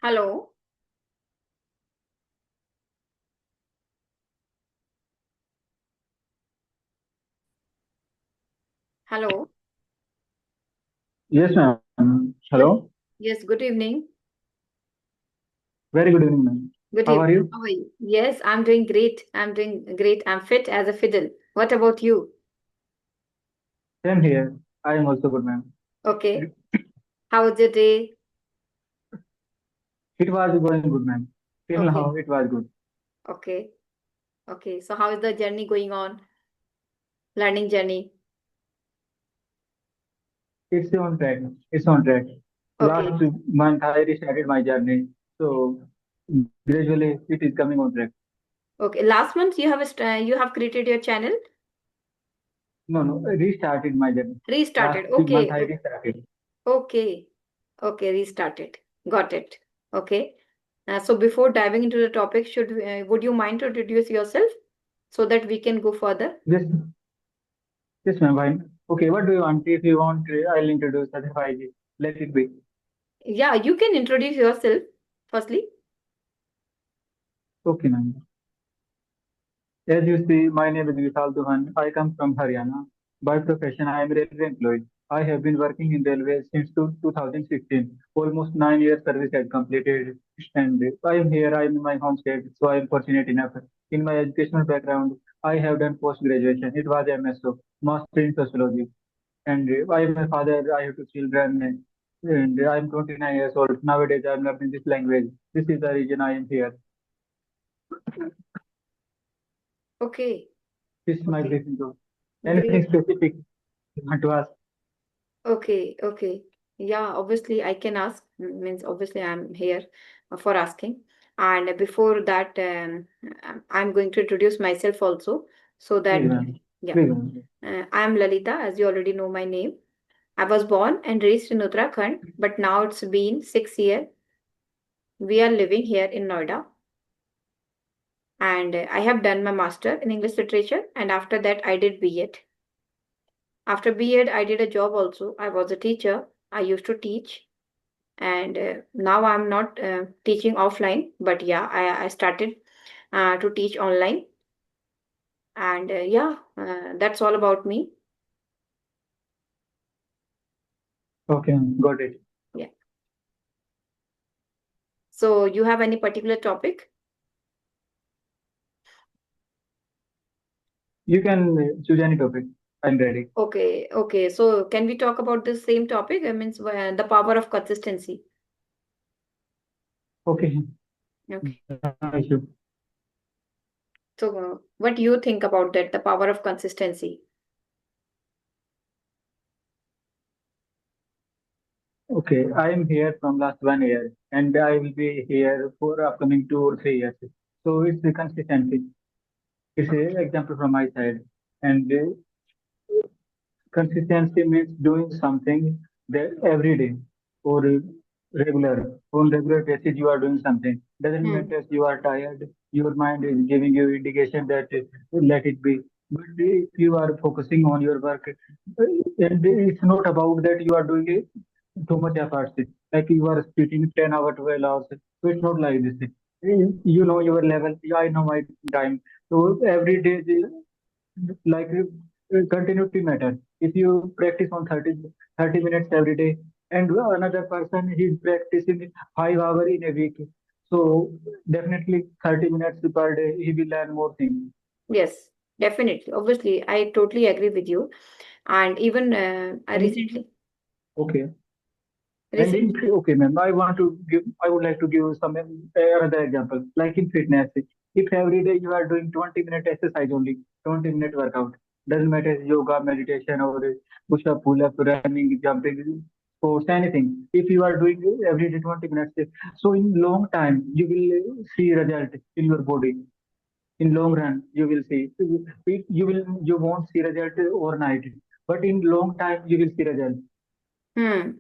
Hello. Hello. Yes, ma'am. Good. Hello. Yes, good evening. Very good evening, ma'am. Good How evening. are you? How are you? Yes, I'm doing great. I'm doing great. I'm fit as a fiddle. What about you? Same here. I am also good, ma'am. Okay. How was your day? It was going good, ma'am. Till Okay. now, it was good. Okay. Okay. So how is the journey going on? Learning journey. It's on track. It's on track. Okay. Last month, I restarted my journey. So, gradually, it is coming on track. Okay. Last month you have created your channel? No, no, restarted my journey. Restarted. Last month, Okay. I restarted. Okay. Okay. Restarted. Got it. Okay. So before diving into the topic, would you mind to introduce yourself so that we can go further? Yes, yes, ma'am. Fine. Okay, what do you want? If you want, I'll introduce otherwise, let it be. Yeah, you can introduce yourself firstly. Okay, ma'am. As you see, my name is Vishal Duhan. I come from Haryana. By profession, I am a railway employee. I have been working in railways since 2016. Almost 9 years service had completed, and I am here. I am in my home state, so I am fortunate enough. In my educational background, I have done post graduation. It was MSO, Master in Sociology, and I am a father. I have two children, and I am 29 years old. Nowadays, I am learning this language. This is the reason I am here. Okay. This is my Okay. briefing. Anything Great. specific you want to ask? Okay. Okay. Yeah, obviously I can ask. Means obviously I'm here for asking. And before that, I'm going to introduce myself also so Please, that, ma'am. yeah, Please, ma'am. I'm Lalita, as you already know my name. I was born and raised in Uttarakhand, but now it's been 6 years. We are living here in Noida. And I have done my master in English literature, and after that I did B.Ed. After B.Ed, I did a job also. I was a teacher. I used to teach, and now I'm not teaching offline, but yeah, I started to teach online, and yeah, that's all about me. Okay, got it. Yeah. So you have any particular topic? You can choose any topic. I'm ready. Okay, okay. So can we talk about the same topic? I mean, the power of consistency. Okay, Okay. no issue. So what do you think about that? The power of consistency. Okay, I am here from last 1 year, and I will be here for upcoming 2 or 3 years. So it's the consistency. It's an example from my side, and consistency means doing something that every day or regular on regular basis you are doing something. Doesn't Hmm. matter if you are tired, your mind is giving you indication that let it be. But if you are focusing on your work, and it's not about that you are doing it too much efforts. Like you are speaking 10 hours, 12 hours. So it's not like this. You know your level. I know my time. So every day like continuity matter. If you practice on 30 minutes every day and another person is practicing 5 hours in a week, so definitely 30 minutes per day he will learn more things. Yes, definitely. Obviously, I totally agree with you. And even I And okay. And in recently, okay, ma'am, I would like to give some another example. Like in fitness, if every day you are doing 20-minute exercise only, 20-minute workout, doesn't matter if yoga, meditation, or push up, pull up, running, jumping, sports, anything. If you are doing every day 20 minutes, so in long time you will see result in your body. In long run, you will see. You won't see result overnight, but in long time you will see result. hmm,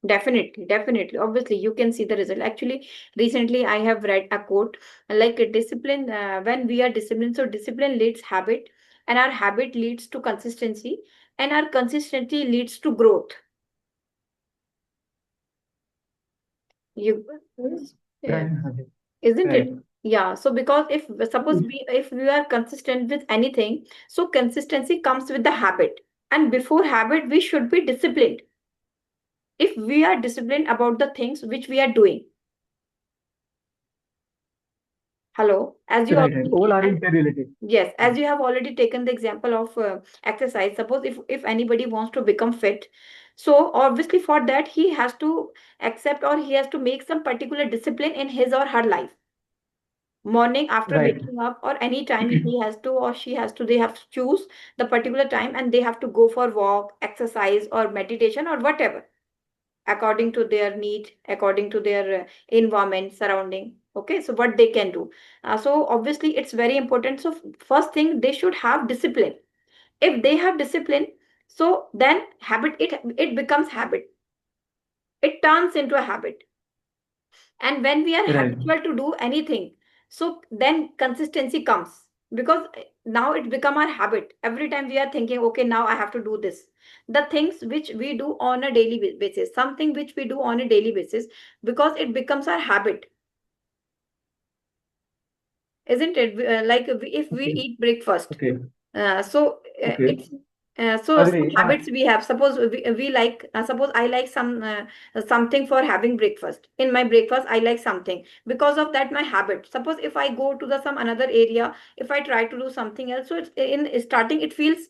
definitely, definitely. Obviously, you can see the result. Actually, recently I have read a quote like a discipline, when we are disciplined, so discipline leads habit, and our habit leads to consistency, and our consistency leads to growth. You, yeah, Right. Okay. isn't Right. it? Yeah. So because if suppose we if we are consistent with anything, so consistency comes with the habit. And before habit, we should be disciplined. If we are disciplined about the things which we are doing, hello, as you Right. Right. already All are and interrelated. yes, as you have already taken the example of exercise. Suppose if anybody wants to become fit, so obviously for that he has to accept or he has to make some particular discipline in his or her life. Morning after Right. waking up or any time he has to or she has to, they have to choose the particular time and they have to go for walk, exercise or meditation or whatever according to their need, according to their environment, surrounding. Okay, so what they can do. So obviously it's very important. So first thing, they should have discipline. If they have discipline, so then habit, it becomes habit. It turns into a habit. And when we are Right. habitual to do anything, so then consistency comes because now it become our habit. Every time we are thinking, okay, now I have to do this. The things which we do on a daily basis, something which we do on a daily basis, because it becomes our habit, isn't it? Like if we Okay. eat breakfast, Okay. so Okay. it's so some Agree. habits we have. Suppose we like, suppose I like something for having breakfast. In my breakfast, I like something. Because of that, my habit. Suppose if I go to the some another area, if I try to do something else, so it's in starting it feels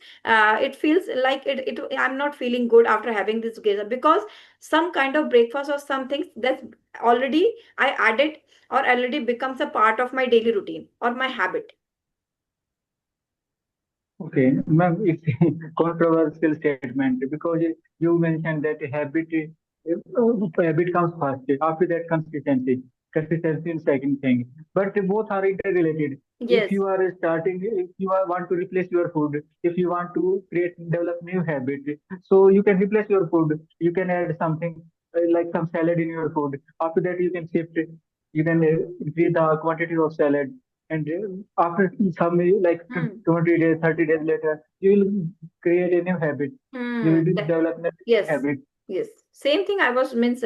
like it I'm not feeling good after having this together because some kind of breakfast or some things that already I added or already becomes a part of my daily routine or my habit. Okay, ma'am, it's controversial statement because you mentioned that habit comes first. After that, consistency. Consistency is second thing. But both are interrelated. If Yes. you are starting, if you want to replace your food, if you want to develop new habit, so you can replace your food. You can add something like some salad in your food. After that, you can shift. You can increase the quantity of salad and after some like Hmm. 20 days 30 days later you will create a new habit. You Hmm. will develop a new Yes. habit. Yes. Same thing I was means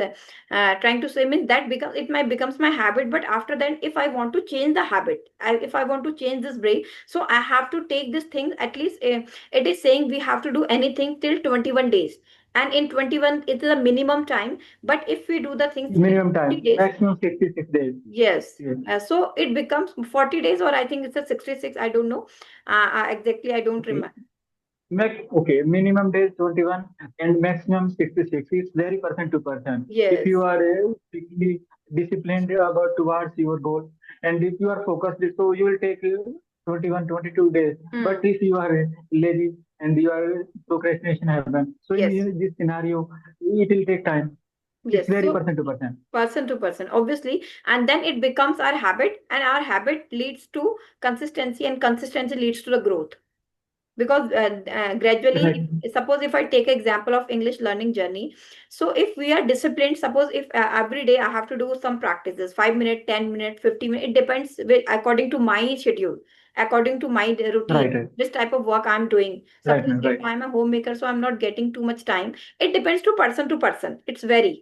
trying to say means that becomes it might becomes my habit, but after that, if I want to change the habit, if I want to change this break, so I have to take this thing at least. It is saying we have to do anything till 21 days, and in 21 it is a minimum time. But if we do the things in Minimum 40 time days, maximum 66 days. yes. Yes. So it becomes 40 days, or I think it's a 66. I don't know exactly. I don't Okay. remember. Okay, minimum days 21 and maximum 66. It's very person to person. If you Yes. are strictly disciplined about towards your goal, and if you are focused, so you will take 21, 22 days. But Hmm. if you are lazy and your procrastination happen, so Yes. in this scenario, it will take time. It's Yes. very So person to person. person to person, obviously, and then it becomes our habit, and our habit leads to consistency, and consistency leads to the growth. Because Right. gradually, suppose if I take example of English learning journey, so if we are disciplined, suppose if every day I have to do some practices, 5 minutes, 10 minutes, 50 minutes, it depends according to my schedule, according to my routine, Right. Right. this type of work I'm doing. Right. Suppose Ma'am, if right. I'm a homemaker, so I'm not getting too much time. It depends to person, it's very.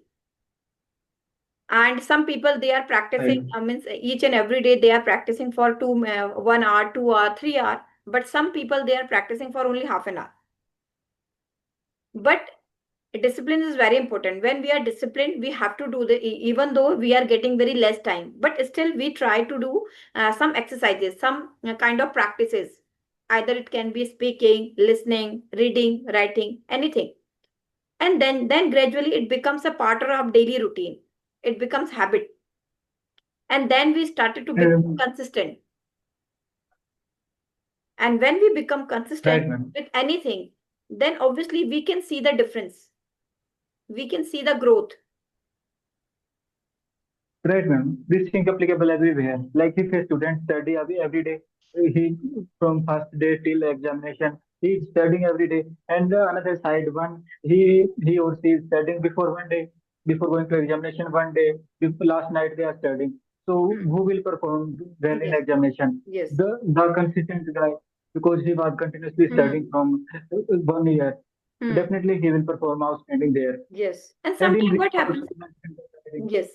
And some people, they are Right. practicing, means each and every day they are practicing for 1 hour, 2 hour, 3 hour, but some people they are practicing for only half an hour. But discipline is very important. When we are disciplined, we have to do even though we are getting very less time, but still we try to do some exercises, some kind of practices. Either it can be speaking, listening, reading, writing, anything. And then gradually it becomes a part of our daily routine. It becomes habit. And then we started to become Um, consistent. And when we become consistent right, ma'am. with anything, then obviously we can see the difference. We can see the growth. Right, ma'am. This thing applicable everywhere. Like if a student study every day, he from first day till examination, he is studying every day. And another side, one he or she is studying before one day, before going to examination one day. Before last night they are studying. So Hmm. who will perform well in Yes, examination? yes. The consistent guy, because he was continuously studying Hmm. from 1 year. Hmm. Definitely he will perform outstanding there. Yes. And And in sometimes this what also happens? you mentioned that Yes.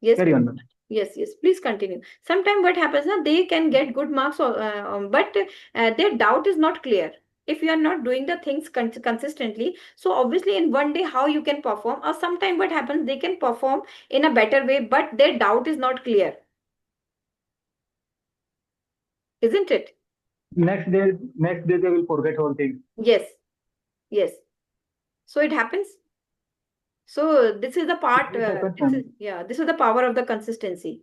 Yes, Carry on, ma'am. yes, yes. Please continue. Sometimes what happens now, they can get good marks, but their doubt is not clear. If you are not doing the things consistently, so obviously in one day how you can perform, or sometime what happens, they can perform in a better way, but their doubt is not clear, isn't it? Next day they will forget all things. Yes, yes. So it happens. So this is the part. It happens, ma'am. This is the power of the consistency,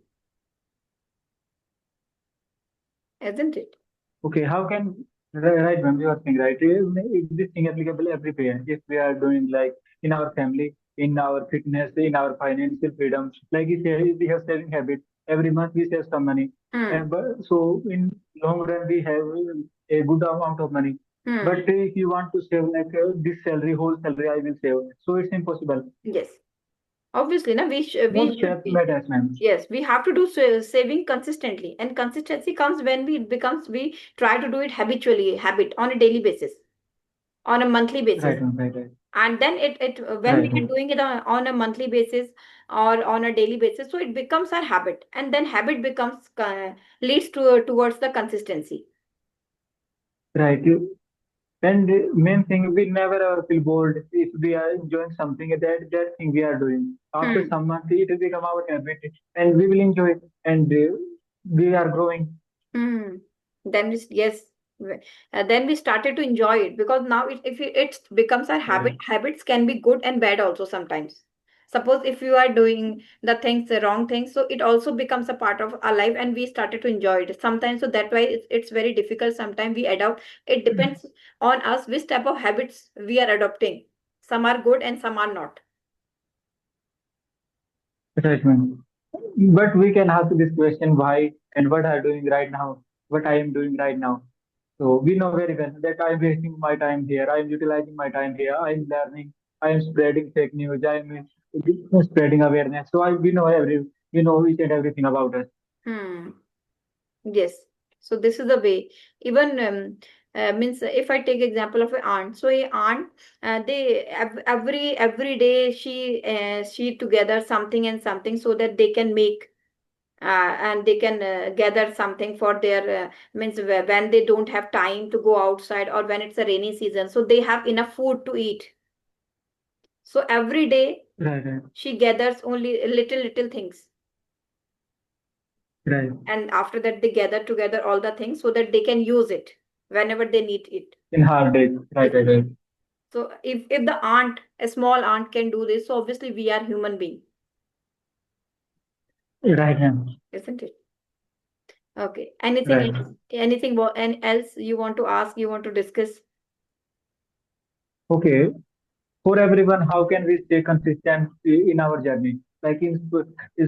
isn't it? Okay, how can right, ma'am? You are saying right. Is this thing applicable everywhere? If we are doing like in our family, in our fitness, in our financial freedom, like if we have saving habit, every month we save some money, Hmm. and so in long run we have a good amount of money. Hmm. But if you want to save like this salary, whole salary, I will save. So it's impossible. Yes. Obviously, na, Small we should steps be. matters, ma'am. Yes, we have to do saving consistently, and consistency comes when we try to do it habitually, habit on a daily basis, on a monthly basis, Right, ma'am. Right, right, and then it when we right, are ma'am. doing it on a monthly basis or on a daily basis, so it becomes our habit, and then habit becomes leads to towards the consistency. Right. And the main thing, we never ever feel bored if we are enjoying something that thing we are doing. After Hmm. some months, it will become our habit, and we will enjoy it, and we are growing. Hmm. Then yes, then we started to enjoy it, because now if it becomes our habit, Right. habits can be good and bad also sometimes. Suppose if you are doing the things, the wrong things, so it also becomes a part of our life, and we started to enjoy it sometimes. So that why it's very difficult. Sometimes we adopt. It depends on us which type of habits we are adopting. Some are good and some are not. Right, ma'am. But we can ask this question: why and what I am doing right now? What I am doing right now? So we know very well that I am wasting my time here. I am utilizing my time here. I am learning. I am spreading fake news. I am spreading awareness. So we know each and everything about us. Hmm. Yes. So this is the way. Even means if I take example of an aunt, so a aunt, they every day she together something and something, so that they can make and they can gather something for their means when they don't have time to go outside, or when it's a rainy season, so they have enough food to eat. So every day Right, right, she gathers only little things, right. and after that they gather together all the things so that they can use it whenever they need it, In hard days. Right, right, isn't it? right. So if the aunt, a small aunt, can do this, so obviously we are human being, Right, ma'am. isn't it? Okay, anything Right. else, and else you want to ask, you want to discuss? Okay. For everyone, how can we stay consistent in our journey? Like in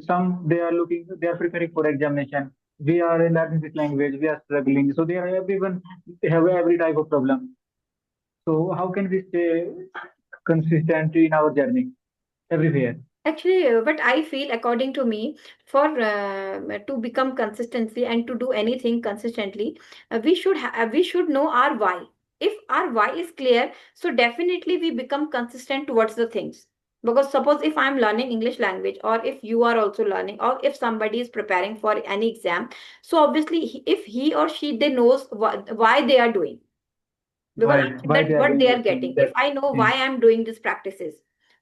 some, they are preparing for examination. We are learning this language. We are struggling. So they are everyone have every type of problem. So how can we stay consistent in our journey everywhere? Actually, but I feel, according to me, for to become consistency and to do anything consistently, we should know our why. If our why is clear, so definitely we become consistent towards the things. Because suppose if I'm learning English language, or if you are also learning, or if somebody is preparing for any exam, so obviously if he or she, they knows why they are doing, because Why after why that they are what doing they are that thing? getting, if That I know why thing. I'm doing these practices,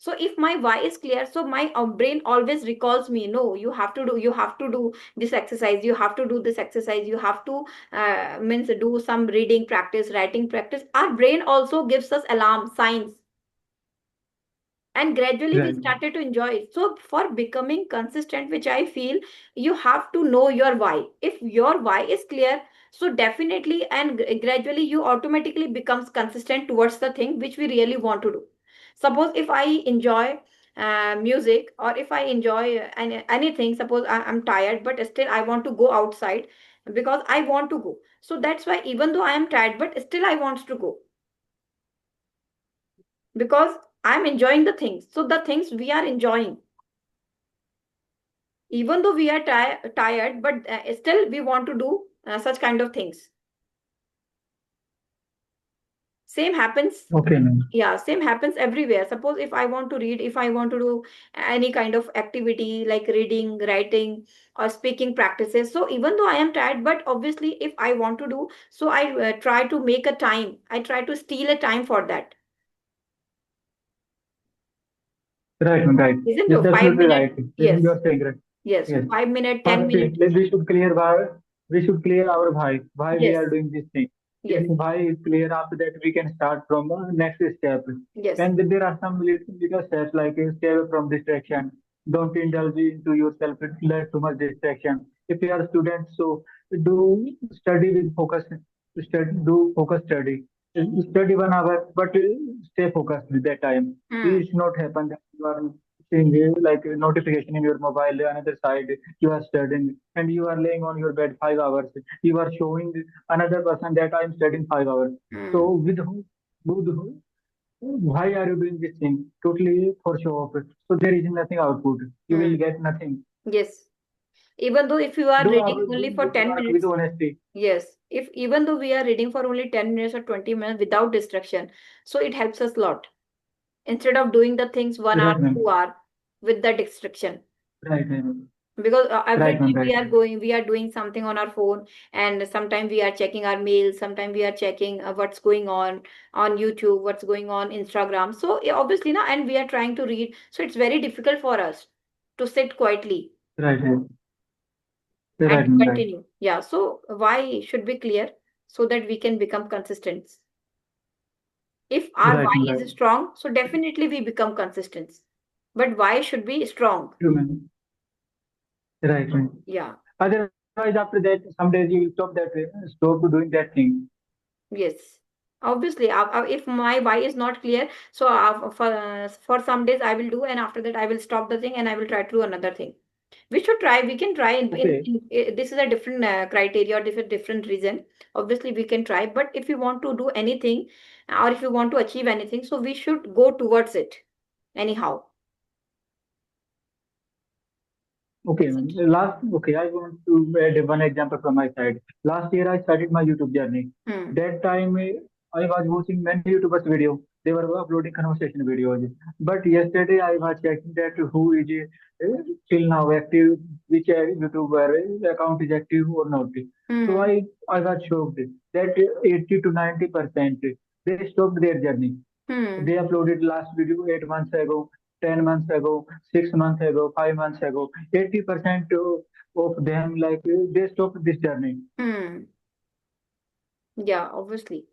so if my why is clear, so my brain always recalls me, no, you have to do this exercise, you have to do this exercise, you have to means do some reading practice, writing practice. Our brain also gives us alarm signs, and gradually we Right. started to enjoy it. So for becoming consistent, which I feel, you have to know your why. If your why is clear, so definitely and gradually you automatically becomes consistent towards the thing which we really want to do. Suppose if I enjoy music, or if I enjoy anything, suppose I'm tired but still I want to go outside, because I want to go, so that's why even though I am tired but still I want to go, because I'm enjoying the things. So the things we are enjoying, even though we are tired, but still we want to do such kind of things. Same happens. Okay, ma'am. Yeah, same happens everywhere. Suppose if I want to read, if I want to do any kind of activity like reading, writing, or speaking practices, so even though I am tired, but obviously if I want to do, so I try to make a time, I try to steal a time for that. Right, ma'am, right. Isn't It's it? Five absolutely minute. right. Yes. You are saying right. Yes, Yes. 5 minute, ten First, minute. we should clear we should clear our why we Yes. are doing this thing. If Yes. why is clear, after that we can start from next step. Yes. And there are some little steps like stay away from distraction. Don't indulge into yourself with too much distraction. If you are a student, so do study with focus. Do focus study. Study 1 hour, but stay focused with that time. Hmm. It should not happen that you are seeing like a notification in your mobile, another side you are studying, and you are laying on your bed 5 hours. You are showing another person that I am studying 5 hours. So Hmm. with who, why are you doing this thing? Totally for show off. So there is nothing output. You Hmm. will get nothing. Yes. Even though if you are reading only for Do 10 work with minutes, honesty. yes, if even though we are reading for only 10 minutes or 20 minutes without distraction, so it helps us a lot instead of doing the things 1 hour, Right, ma'am. 2 hour with the distraction. Right, ma'am. Because every Right, ma'am. time Right. we are doing something on our phone, and sometimes we are checking our mail, sometimes we are checking what's going on YouTube, what's going on Instagram. So yeah, obviously, now, and we are trying to read, so it's very difficult for us to sit quietly Right, right. and Right, to ma'am. Right. continue. Yeah, so why should be clear so that we can become consistent. If our Right, why ma'am. Right. is strong, so definitely we become consistent. But why should be strong? True, ma'am. Right, right. Yeah, Otherwise, after that, some days you will stop to doing that thing. yes. Obviously, if my why is not clear, so for some days I will do, and after that I will stop the thing and I will try to do another thing. We should try. We can try Okay. this is a different criteria or different reason. Obviously, we can try. But if you want to do anything, or if you want to achieve anything, so we should go towards it anyhow. Okay, ma'am. Isn't? Okay, I want to add one example from my side. Last year, I started my YouTube journey. Hmm. That time, I was watching many YouTubers' video. They were uploading conversation videos. But yesterday, I was checking that who is still now active, which YouTuber account is active or not. So Hmm. I was shocked that 80 to 90% they stopped their journey. Hmm. They uploaded last video 8 months ago, 10 months ago, 6 months ago, 5 months ago. 80% of them like they stopped this journey Hmm. Yeah, obviously.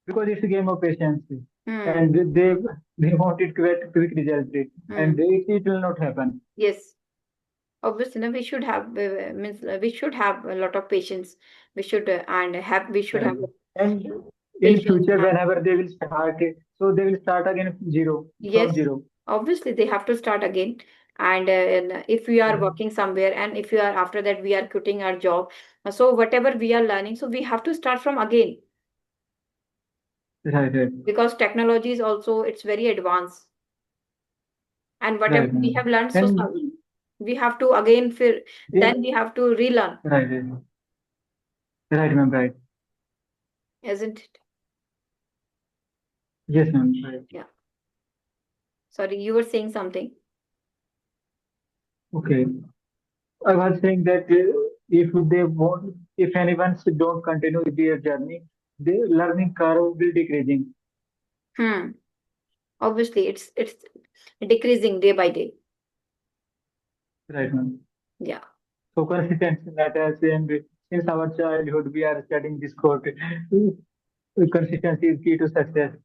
because it's a game of patience, Hmm. and they wanted quick result, Hmm. and it will not happen. Yes. Obviously, no, we should have means we should have a lot of patience. We should we should Right. have And in patience. future, whenever they will start, so they will start again from Yes, zero. obviously they have to start again. And if we are Mhm. working somewhere, and if we are after that we are quitting our job, so whatever we are learning, so we have to start from again, Right, right, because technology is also it's very advanced, and whatever right. we have learned, so And we have to again feel, it, then we have to relearn, right, right, right, ma'am, right. isn't it? Yes, ma'am, right. Yeah. Sorry, you were saying something. Okay. I was saying that if anyone don't continue their journey, the learning curve will decreasing. Hmm. Obviously, it's decreasing day by day. Right, ma'am. Yeah. So consistency matters, and since our childhood we are studying this quote, consistency is key to success,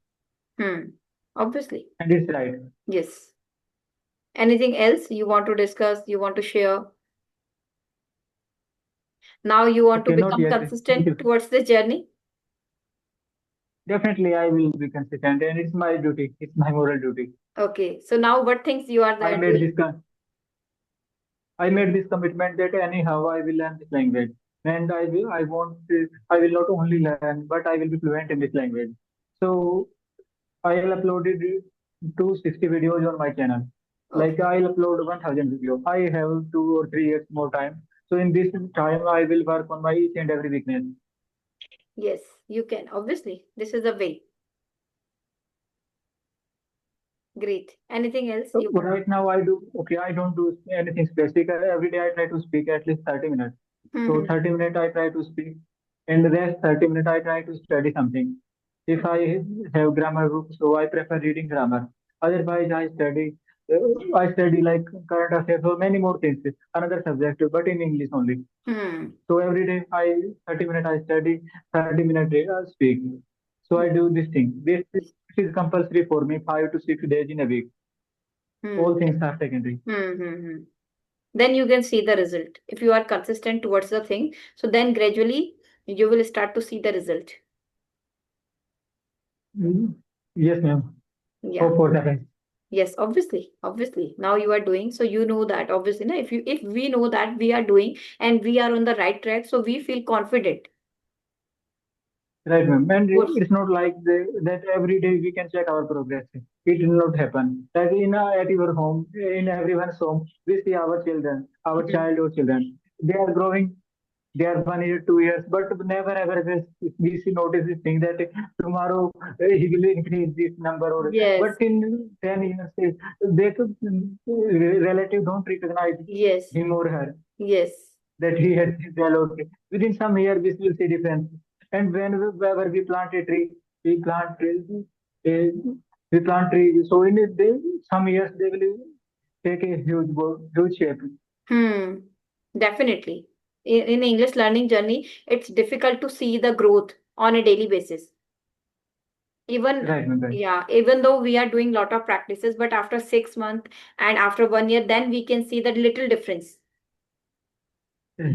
Hmm. Obviously. and it's right. Yes. Anything else you want to discuss, you want to share? Now you want to Okay, not become yet. Thank consistent you. towards the journey. Definitely, I will be consistent, and it's my duty. It's my moral duty. Okay. So now what things you are I made doing? this I made this commitment that anyhow I will learn this language, and I will not only learn, but I will be fluent in this language. So I'll uploaded 260 videos on my channel. Okay. Like I'll upload 1,000 videos. I have 2 or 3 years more time. So in this time, I will work on my each and every weakness. Yes. you can. Obviously, this is the way. Great. Anything else So you want? right now I do, okay, I don't do anything specific. Every day I try to speak at least 30 minutes. So Mm-hmm. 30 minutes I try to speak, and the rest 30 minutes I try to study something. If I have grammar book, so I prefer reading grammar. Otherwise, I study like current affairs or many more things, another subject, but in English only. Hmm. So every day 30 minutes I study, 30 minutes I speak. So I do this thing. This is compulsory for me, 5 to 6 days in a week. Hmm. All things are secondary. Mm-hmm. Then you can see the result. If you are consistent towards the thing, so then gradually you will start to see the result. Mm, yes, ma'am. Yeah. Hope for the best. Yes, obviously, obviously. Now you are doing, so you know that obviously, na, if we know that we are doing and we are on the right track, so we feel confident. Right, ma'am. And Yes. it's not like that every day we can check our progress. It will not happen. Like at your home, in everyone's home, we see our children, our Mhm. child or children. They are growing. They are 1 year, 2 years, but never ever we see notice this thing that tomorrow he will increase this number or. Yes, But in 10 years, they could, relative don't recognize yes, him or her, yes. that he has developed. Within some year, we will see difference. And whenever we plant a tree, we plant trees, eh, we plant trees. So in some years, they will take a huge shape. Hmm. Definitely. In English learning journey, it's difficult to see the growth on a daily basis. Even Right, ma'am, right. yeah, even though we are doing lot of practices, but after 6 months and after 1 year, then we can see that little difference. Eh,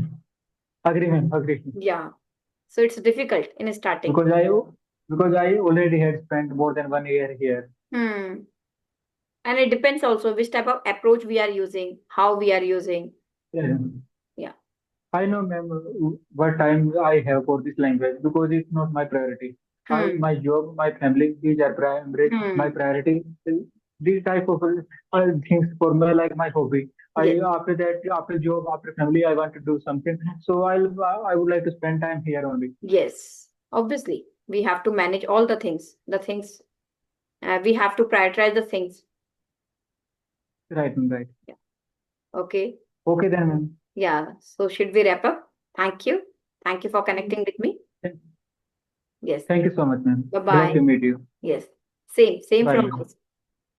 Agree, ma'am, agree. Yeah. So it's difficult in starting. Because I already had spent more than 1 year here. Hmm. And it depends also which type of approach we are using, how we are using. Yeah. Yeah. I know, ma'am, what time I have for this language because it's not my priority. Hmm. My job, my family, these are primary. My Hmm. priority. These type of things for me like my hobby. Yes. After that, after job, after family, I want to do something. So I would like to spend time here only. Yes. Obviously, we have to manage all the things. We have to prioritize the things. Right, ma'am, right. Yeah. Okay. Okay then, ma'am. Yeah. So should we wrap up? Thank you. Thank you for connecting with me. Thank Yes. thank you so much, ma'am. Bye Glad bye. to meet you. Yes. Same Bye, from ma'am. us.